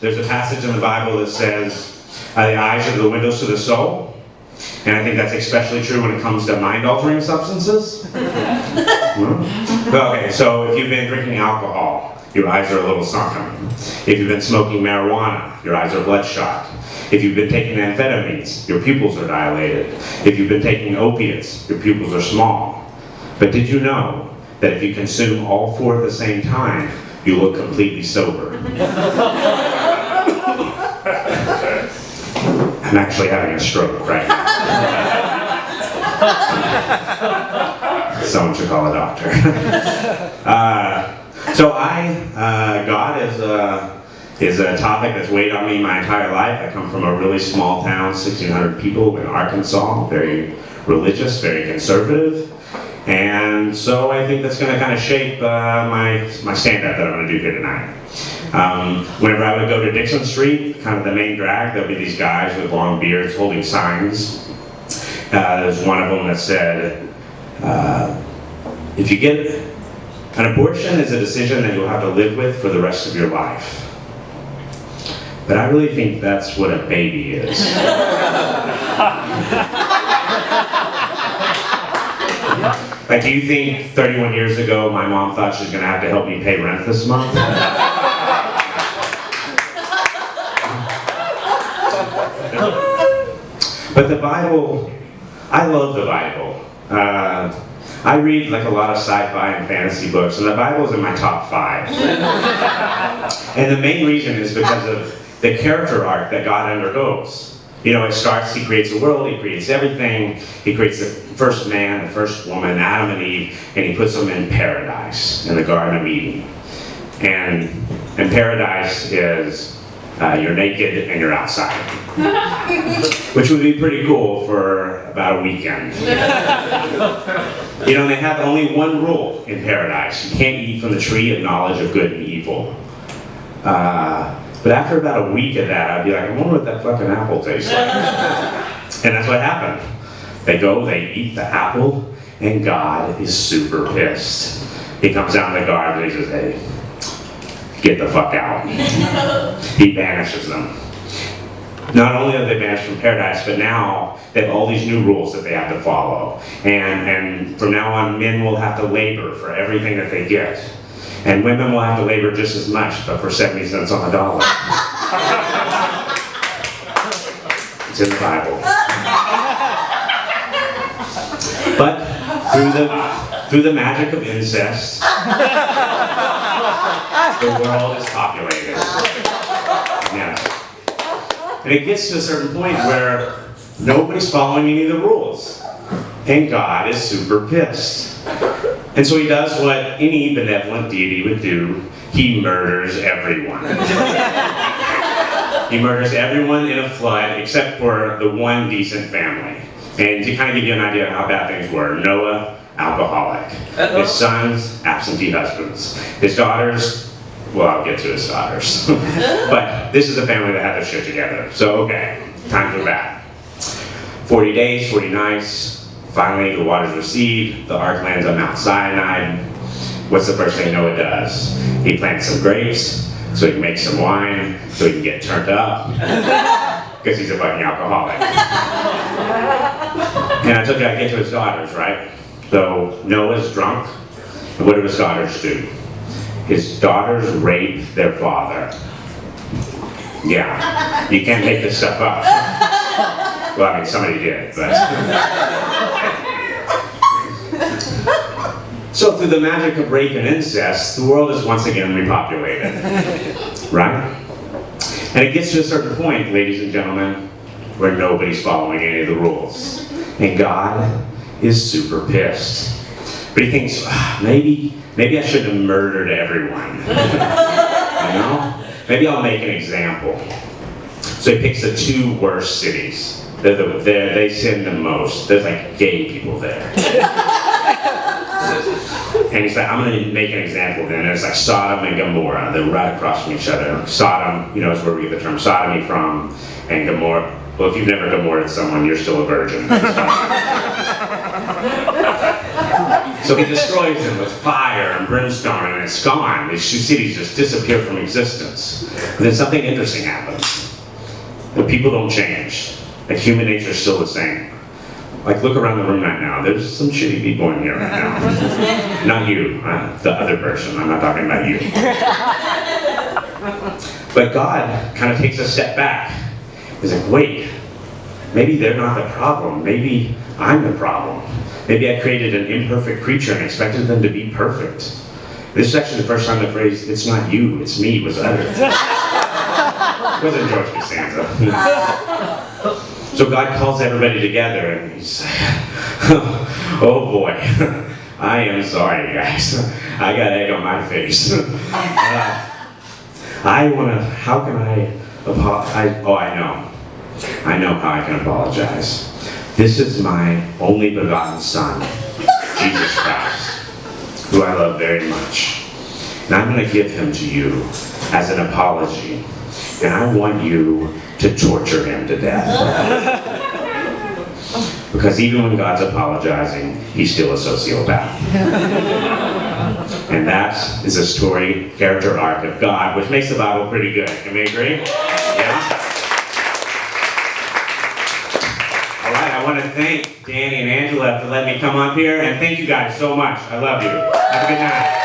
there's a passage in the Bible that says, the eyes are the windows to the soul. And I think that's especially true when it comes to mind-altering substances. Okay, so if you've been drinking alcohol, your eyes are a little sunken. If you've been smoking marijuana, your eyes are bloodshot. If you've been taking amphetamines, your pupils are dilated. If you've been taking opiates, your pupils are small. But did you know that if you consume all four at the same time, you look completely sober? I'm actually having a stroke right now. Someone should call a doctor. God is a topic that's weighed on me my entire life. I come from a really small town, 1,600 people in Arkansas, very religious, very conservative. And so I think that's going to kind of shape my stand-up that I'm going to do here tonight. Whenever I would go to Dixon Street, kind of the main drag, there'll be these guys with long beards holding signs. There's one of them that said, if you get an abortion is a decision that you'll have to live with for the rest of your life. But I really think that's what a baby is. Like, do you think 31 years ago my mom thought she was going to have to help me pay rent this month? But the Bible, I love the Bible. I read like a lot of sci-fi and fantasy books, and the Bible's in my top 5. And the main reason is because of the character arc that God undergoes. You know, it starts, he creates the world, he creates everything, he creates the first man, the first woman, Adam and Eve, and he puts them in paradise, in the Garden of Eden. And paradise is you're naked and you're outside. Which would be pretty cool for about a weekend. You know, they have only one rule in paradise. You can't eat from the tree of knowledge of good and evil. But after about a week of that, I'd be like, I wonder what that fucking apple tastes like. And that's what happened. They go, they eat the apple, and God is super pissed. He comes down to the garden and he says, hey, get the fuck out. He banishes them. Not only are they banished from paradise, but now they have all these new rules that they have to follow. And from now on, men will have to labor for everything that they get. And women will have to labor just as much, but for 70 cents on the dollar. It's in the Bible. But through the magic of incest, the world is populated. Yes. And it gets to a certain point where nobody's following any of the rules. And God is super pissed. And so he does what any benevolent deity would do. He murders everyone. He murders everyone in a flood except for the one decent family. And to kind of give you an idea of how bad things were, Noah, alcoholic. His sons, absentee husbands. His daughters, well, I'll get to his daughters. But this is a family that had their shit together. So, okay, times were bad. 40 days, 40 nights. Finally, the waters recede, the ark lands on Mount Sinai. What's the first thing Noah does? He plants some grapes, so he can make some wine, so he can get turned up, because he's a fucking alcoholic. And I told you I'd get to his daughters, right? So Noah's drunk, and what do his daughters do? His daughters rape their father. Yeah, you can't make this stuff up. Well, I mean, somebody did, but... So through the magic of rape and incest, the world is once again repopulated, right? And it gets to a certain point, ladies and gentlemen, where nobody's following any of the rules. And God is super pissed. But he thinks, maybe I shouldn't have murdered everyone. You know? Maybe I'll make an example. So he picks the 2 worst cities. They sin the most. There's like gay people there. And he's like, I'm going to make an example of them. And it's like Sodom and Gomorrah. They're right across from each other. Sodom, you know, is where we get the term sodomy from. And Well, if you've never divorced someone, you're still a virgin. So he destroys them with fire and brimstone, and it's gone. These two cities just disappear from existence. And then something interesting happens. The people don't change. Like, human nature is still the same. Like, look around the room right now. There's some shitty people in here right now. Not you, the other person. I'm not talking about you. But God kind of takes a step back. He's like, wait, maybe they're not the problem. Maybe I'm the problem. Maybe I created an imperfect creature and expected them to be perfect. This is actually the first time the phrase, it's not you, it's me, was uttered. It wasn't George Costanza. So God calls everybody together and he's like, oh boy, I am sorry guys. I got egg on my face. How can I apologize? Oh, I know how I can apologize. This is my only begotten Son, Jesus Christ, who I love very much. And I'm going to give him to you as an apology. And I want you to torture him to death. Because even when God's apologizing, he's still a sociopath. And that is a story, character arc of God, which makes the Bible pretty good. Can we agree? Yeah? All right, I want to thank Danny and Angela for letting me come up here, and thank you guys so much. I love you. Have a good night.